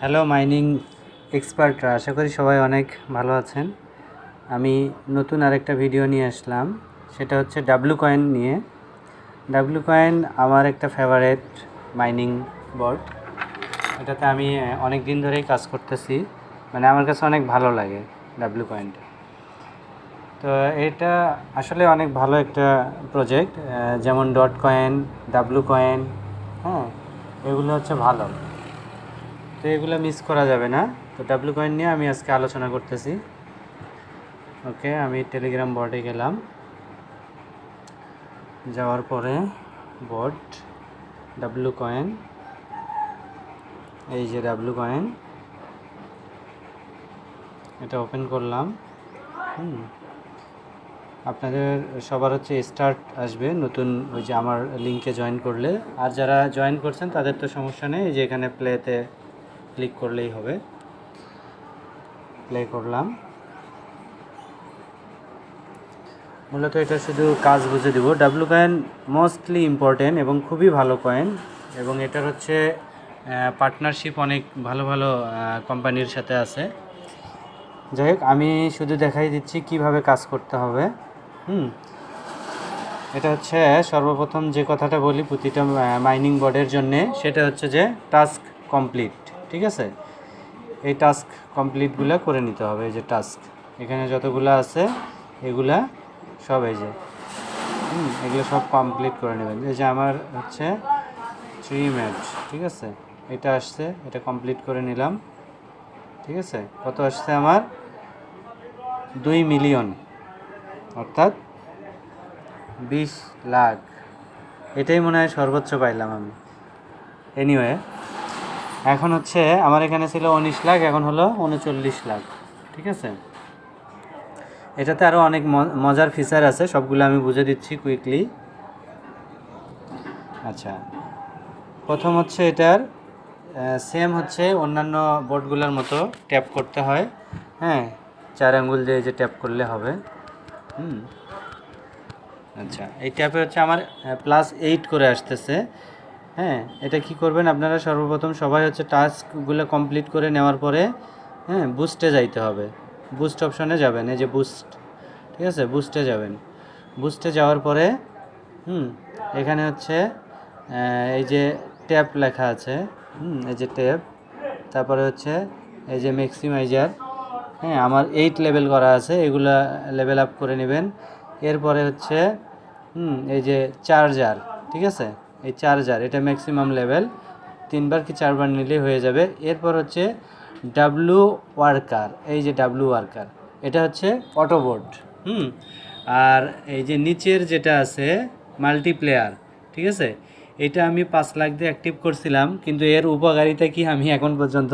Hello mining এক্সপার্টরা, আশা করি সবাই অনেক ভালো আছেন। আমি নতুন আরেকটা ভিডিও নিয়ে আসলাম, সেটা হচ্ছে ডাব্লু কয়েন নিয়ে। ডাব্লু কয়েন আমার একটা ফেভারেট মাইনিং বোর্ড। এটাতে আমি অনেক দিন ধরেই কাজ করতেছি, মানে আমার কাছে অনেক ভালো লাগে ডাব্লু কয়েনটা। তো এটা আসলে অনেক ভালো একটা প্রজেক্ট, যেমন ডট কয়েন, ডাব্লু কয়েন, হ্যাঁ, এগুলো হচ্ছে ভালো। তো এগুলো মিস করা যাবে না। তো ডাব্লু কয়েন নিয়ে আমি আজকে আলোচনা করতেছি। ওকে, আমি টেলিগ্রাম বোর্ডে গেলাম। যাওয়ার পরে বোর্ড ডাব্লু কয়েন, এই যে ডাব্লু কয়েন, এটা ওপেন করলাম। আপনাদের সবার হচ্ছে স্টার্ট আসবে নতুন, ওই যে আমার লিঙ্কে জয়েন করলে। আর যারা জয়েন করছেন তাদের তো সমস্যা নেই, এই যে এখানে প্লেতে ক্লিক করলেই হবে। প্লে করলাম। মূলত এটা শুধু কাজ বুঝে দিব। ডাব্লু কয়েন মোস্টলি ইম্পর্টেন্ট এবং খুবই ভালো কয়েন, এবং এটার হচ্ছে পার্টনারশিপ অনেক ভালো ভালো কোম্পানির সাথে আছে। যাই হোক, আমি শুধু দেখাই দিচ্ছি কিভাবে কাজ করতে হবে। এটা হচ্ছে সর্বপ্রথম যে কথাটা বলি প্রতিটা মাইনিং বোর্ডের জন্যে, সেটা হচ্ছে যে টাস্ক কমপ্লিট। ঠিক আছে, এই টাস্ক কমপ্লিটগুলো করে নিতে হবে। এই যে টাস্ক এখানে যতগুলো আছে এগুলা সব, এই যে এগুলো সব কমপ্লিট করে নেবেন। এই যে আমার হচ্ছে 3 ম্যাচ, ঠিক আছে, এটা আসছে, এটা কমপ্লিট করে নিলাম। ঠিক আছে, কত আসছে আমার? 2 মিলিয়ন, অর্থাৎ 20 লাখ। এটাই মনে হয় সর্বোচ্চ পাইলাম আমি। এনিওয়ে, এখন হচ্ছে আমার এখানে ছিল 19 লাখ, এখন হলো 39 লাখ। ঠিক আছে, এটাতে আরও অনেক মজার ফিচার আছে, সবগুলো আমি বুঝে দিচ্ছি কুইকলি। আচ্ছা, প্রথম হচ্ছে এটার সেম হচ্ছে অন্যান্য বোর্ডগুলোর মতো ট্যাপ করতে হয়। হ্যাঁ, 4 আঙ্গুল দিয়ে যে ট্যাপ করলে হবে। আচ্ছা, এই ট্যাপে হচ্ছে আমার +8 করে আসতেছে। হ্যাঁ, এটা কি করবেন আপনারা? সর্বপ্রথম সবাই হচ্ছে টাস্কগুলো কমপ্লিট করে নেওয়ার পরে বুস্টে যাইতে হবে। বুস্ট অপশনে যাবেন, এই যে বুস্ট, ঠিক আছে, বুস্টে যাবেন। বুস্টে যাওয়ার পরে এখানে হচ্ছে এই যে ট্যাপ লেখা আছে, এই যে ট্যাপ, তারপরে হচ্ছে এই যে ম্যাক্সিমাইজার। হ্যাঁ, আমার 8 লেভেল করা আছে, এগুলা লেভেল আপ করে নেবেন। এরপরে হচ্ছে এই যে চার্জার, ঠিক আছে, এই চার্জার, এটা ম্যাক্সিমাম লেভেল, 3বার কি 4বার নিলেই হয়ে যাবে। এরপর হচ্ছে ডাব্লু ওয়ার্কার, এই যে ডাব্লু ওয়ার্কার, এটা হচ্ছে অটোবোর্ড। আর এই যে নিচের যেটা আছে মাল্টিপ্লেয়ার, ঠিক আছে, এটা আমি 5 লাখ দিয়ে অ্যাক্টিভ করছিলাম, কিন্তু এর উপকারিতা কি আমি এখন পর্যন্ত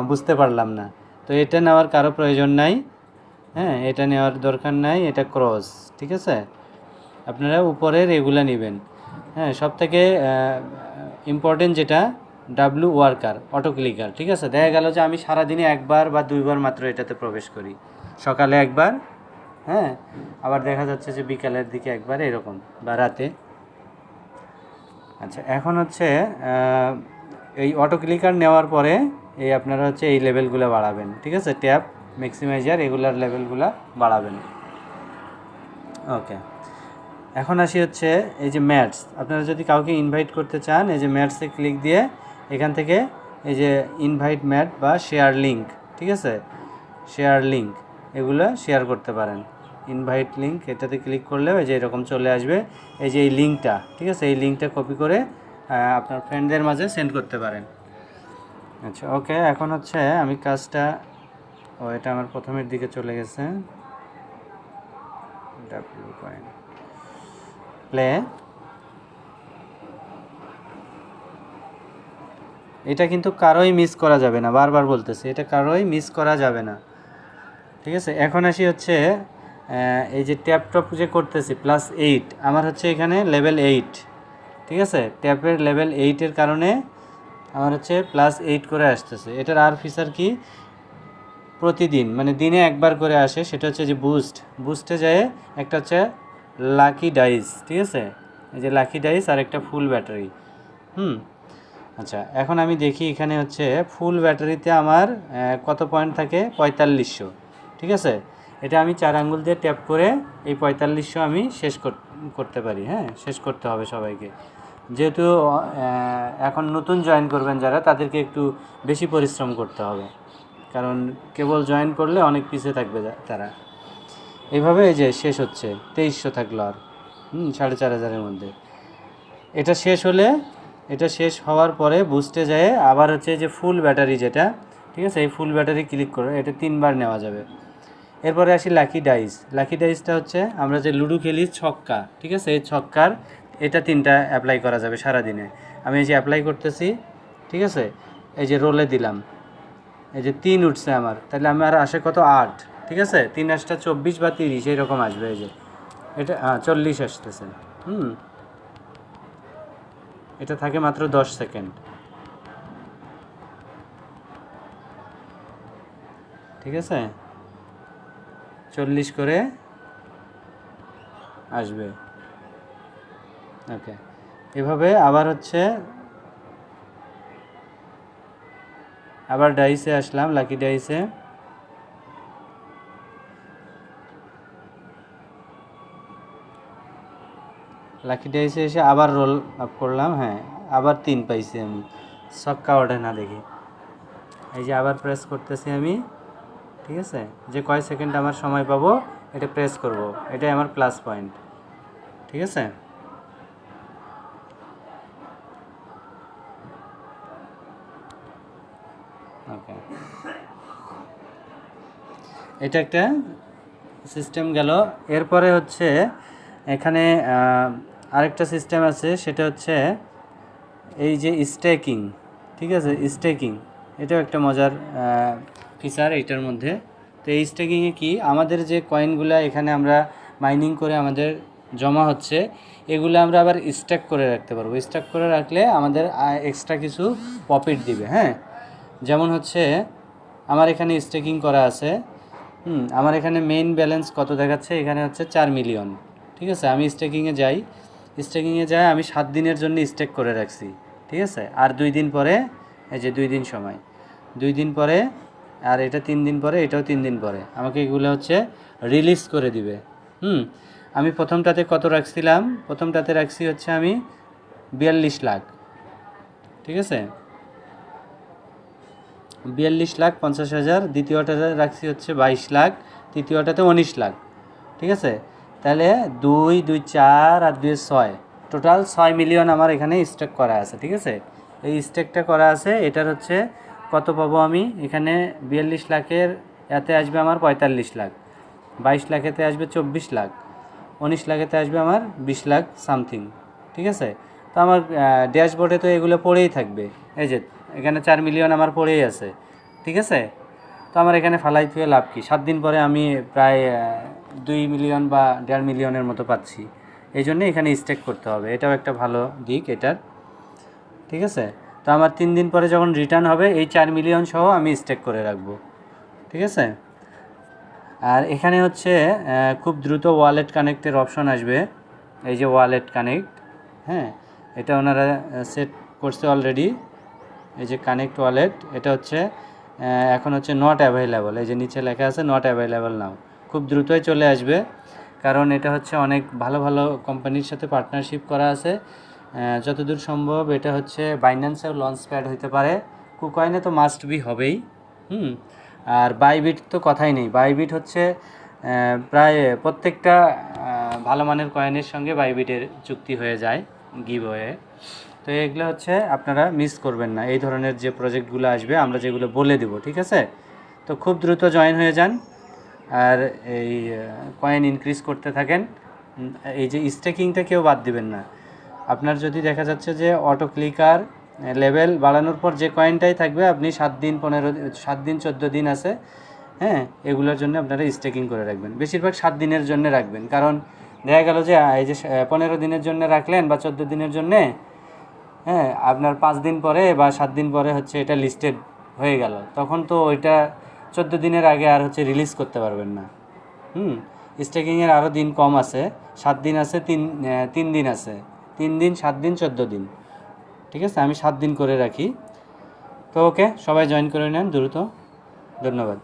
বুঝতে পারলাম না। তো এটা নেওয়ার কারো প্রয়োজন নাই। হ্যাঁ, এটা নেওয়ার দরকার নাই, এটা ক্রস। ঠিক আছে, আপনারা উপরের এগুলা নেবেন। হ্যাঁ, সব থেকে ইম্পর্টেন্ট যেটা ডাব্লু ওয়ার্কার, অটো ক্লিকার। ঠিক আছে, দেখা গেল যে আমি সারাদিনে 1বার বা 2বার মাত্র এটাতে প্রবেশ করি। সকালে 1বার, হ্যাঁ, আবার দেখা যাচ্ছে যে বিকালের দিকে 1বার, এরকম, বা রাতে। আচ্ছা, এখন হচ্ছে এই অটো ক্লিকার নেওয়ার পরে এই আপনারা হচ্ছে এই লেভেলগুলো বাড়াবেন। ঠিক আছে, ট্যাপ, ম্যাক্সিমাইজার, এগুলার লেভেলগুলো বাড়াবেন। ওকে, এখন আসি হচ্ছে এই যে ম্যাটস। আপনারা যদি কাউকে ইনভাইট করতে চান, এই যে ম্যাটসে ক্লিক দিয়ে এখান থেকে এই যে ইনভাইট ম্যাট বা শেয়ার লিঙ্ক, ঠিক আছে, শেয়ার লিঙ্ক, এগুলো শেয়ার করতে পারেন। ইনভাইট লিঙ্ক, এটাতে ক্লিক করলে এই যে এরকম চলে আসবে, এই যে এই লিঙ্কটা, ঠিক আছে, এই লিঙ্কটা কপি করে আপনার ফ্রেন্ডদের মাঝে সেন্ড করতে পারেন। আচ্ছা, ওকে, এখন হচ্ছে আমি কাজটা, এটা আমার প্রথমের দিকে চলে গেছে। ডাব্লিউ কয়েন প্লে, এটা কিন্তু কারোই মিস করা যাবে না, বারবার বলতেছি, এটা কারোই মিস করা যাবে না। ঠিক আছে, এখন আসি হচ্ছে এই যে ট্যাপ টপ যে করতেছি +8, আমার হচ্ছে এখানে লেভেল 8। ঠিক আছে, ট্যাপের লেভেল 8-এর কারণে আমার হচ্ছে +8 করে আসতেছে। এটার আর ফিচার কি, প্রতিদিন মানে দিনে 1বার করে আসে, সেটা হচ্ছে যে বুস্টে যায় একটা হচ্ছে লাকি ডাইস। ঠিক আছে, এই যে লাকি ডাইস আর একটা ফুল ব্যাটারি। আচ্ছা, এখন আমি দেখি এখানে হচ্ছে ফুল ব্যাটারিতে আমার কত পয়েন্ট থাকে, 4500। ঠিক আছে, এটা আমি 4 আঙ্গুল দিয়ে ট্যাপ করে এই 4500 আমি শেষ করতে পারি। হ্যাঁ, শেষ করতে হবে সবাইকে, যেহেতু এখন নতুন জয়েন করবেন যারা, তাদেরকে একটু বেশি পরিশ্রম করতে হবে, কারণ কেবল জয়েন করলে অনেক পিছিয়ে থাকবে তারা। এইভাবে এই যে শেষ হচ্ছে, 2300 থাকলো আর 4500-এর মধ্যে। এটা শেষ হলে, এটা শেষ হওয়ার পরে বুস্টে যায় আবার হচ্ছে যে ফুল ব্যাটারি যেটা, ঠিক আছে, এই ফুল ব্যাটারি ক্লিক করে এটা 3বার নেওয়া যাবে। এরপরে আসি লাকি ডাইস। লাকি ডাইসটা হচ্ছে আমরা যে লুডো খেলি ছক্কা, ঠিক আছে, এই ছক্কার এটা 3টা অ্যাপ্লাই করা যাবে সারাদিনে। আমি এই যে অ্যাপ্লাই করতেছি, ঠিক আছে, এই যে রোলে দিলাম, এই যে 3 উঠছে আমার, তাহলে আমার আসে কত, 8। ঠিক আছে, 3 8টা 24 বা 30 এইরকম আসবে। এই যে এটা 40 আসতেছে। এটা থাকে মাত্র 10 সেকেন্ড। ঠিক আছে, 40 করে আসবে। ওকে, এভাবে আবার হচ্ছে আবার ডাইসে আসলাম, লাকি ডাইসে। লাকি ডাইসে এসে আবার রোল আপ করলাম। হ্যাঁ, আবার 3 পাইছি আমি, ছক্কা ওঠে না দেখি। এই যে আবার প্রেস করতেছি আমি। ঠিক আছে, যে কয় সেকেন্ড আমার সময় পাবো এটা প্রেস করব, এটাই আমার প্লাস পয়েন্ট। ঠিক আছে, ওকে, এটা একটা সিস্টেম গেল। এরপরে হচ্ছে এখানে আরেকটা সিস্টেম আছে, সেটা হচ্ছে এই যে স্টেকিং। ঠিক আছে, স্টেকিং এটাও একটা মজার ফিচার এইটার মধ্যে। তো এই স্টেকিংয়ে কি, আমাদের যে কয়েনগুলো এখানে আমরা মাইনিং করে আমাদের জমা হচ্ছে, এগুলো আমরা আবার স্ট্যাক করে রাখতে পারবো। স্ট্যাক করে রাখলে আমাদের এক্সট্রা কিছু প্রফিট দিবে। হ্যাঁ, যেমন হচ্ছে আমার এখানে স্টেকিং করা আছে। আমার এখানে মেইন ব্যালেন্স কত দেখাচ্ছে, এখানে হচ্ছে 4 মিলিয়ন। ঠিক আছে, আমি স্টেকিংয়ে যাই, আমি 7 দিনের জন্য স্টেক করে রাখছি। ঠিক আছে, আর 2 দিন পরে, এই যে 2 দিন সময়, 2 দিন পরে, আর এটা 3 দিন পরে, এটাও 3 দিন পরে আমাকে এগুলো হচ্ছে রিলিজ করে দিবে। আমি প্রথমটাতে কত রাখছিলাম, প্রথমটাতে রাখছি হচ্ছে আমি 42 লাখ। ঠিক আছে, 42,50,000। দ্বিতীয়টাতে রাখছি হচ্ছে 22 লাখ, তৃতীয়টাতে 19 লাখ। ঠিক আছে, তাহলে 2 2 4 আর 2 6, টোটাল 6 মিলিয়ন আমার এখানে স্টেক করা আছে। ঠিক আছে, এই স্টেকটা করা আছে, এটার হচ্ছে কত পাবো আমি এখানে, 42 লাখের এতে আসবে আমার 45 লাখ, 22 লাখেতে আসবে 24 লাখ, 19 লাখেতে আসবে আমার 20 লাখ সামথিং। ঠিক আছে, তো আমার ড্যাশবোর্ডে তো এগুলো পড়েই থাকবে। এই যে এখানে 4 মিলিয়ন আমার পড়েই আছে। ঠিক আছে, তো আমার এখানে ফালাই থুয়ে লাভ কি, 7 দিন পরে আমি প্রায় 2 মিলিয়ন বা 1.5 মিলিয়নের মতো পাচ্ছি। এই জন্যে এখানে স্টেক করতে হবে, এটাও একটা ভালো দিক এটার। ঠিক আছে, তো আমার 3 দিন পরে যখন রিটার্ন হবে, এই 4 মিলিয়ন সহ আমি স্টেক করে রাখবো। ঠিক আছে, আর এখানে হচ্ছে খুব দ্রুত ওয়ালেট কানেক্টের অপশন আসবে। এই যে ওয়ালেট কানেক্ট, হ্যাঁ, এটা ওনারা সেট করছে অলরেডি। এই যে কানেক্ট ওয়ালেট, এটা হচ্ছে এখন হচ্ছে নট অ্যাভেলেবল। এই যে নিচে লেখা আছে নট অ্যাভেলেবল নাও, খুব দ্রুতই চলে আসবে, কারণ এটা হচ্ছে অনেক ভালো ভালো কোম্পানির সাথে পার্টনারশিপ করা আছে। যতদূর সম্ভব এটা হচ্ছে বাইন্যান্সেও লঞ্চ প্যাড হতে পারে, কুকয়েনে তো মাস্ট বি হবেই। আর বাইবিট তো কথাই নেই, বাইবিট হচ্ছে প্রায় প্রত্যেকটা ভালো মানের কয়েনের সঙ্গে বাইবিটের চুক্তি হয়ে যায় গিভওয়ে। তো এগুলো হচ্ছে আপনারা মিস করবেন না, এই ধরনের যে প্রজেক্টগুলো আসবে আমরা যেগুলো বলে দেব। ঠিক আছে, তো খুব দ্রুত জয়েন হয়ে যান আর এই কয়েন ইনক্রিজ করতে থাকেন। এই যে স্টেকিংটা কেউ বাদ দিবেন না। আপনার যদি দেখা যাচ্ছে যে অটো ক্লিকার লেভেল বাড়ানোর পর যে কয়েনটাই থাকবে, আপনি 7 দিন 14 দিন আছে, হ্যাঁ, এগুলোর জন্য আপনারা স্টেকিং করে রাখবেন। বেশিরভাগ 7 দিনের জন্য রাখবেন, কারণ দেখা গেল যে এই যে 15 দিনের জন্য রাখলেন বা 14 দিনের জন্যে, হ্যাঁ, আপনার 5 দিন পরে বা 7 দিন পরে হচ্ছে এটা লিস্টেড হয়ে গেল, তখন তো ওইটা 14 দিনের আগে আর হচ্ছে রিলিজ করতে পারবেন না। স্টেকিংয়ের আরও দিন কম আছে, 7 দিন আছে, 3 দিন আছে, 3 দিন 7 দিন 14 দিন। ঠিক আছে, আমি 7 দিন করে রাখি। তো ওকে, সবাই জয়েন করে নেন দ্রুত। ধন্যবাদ।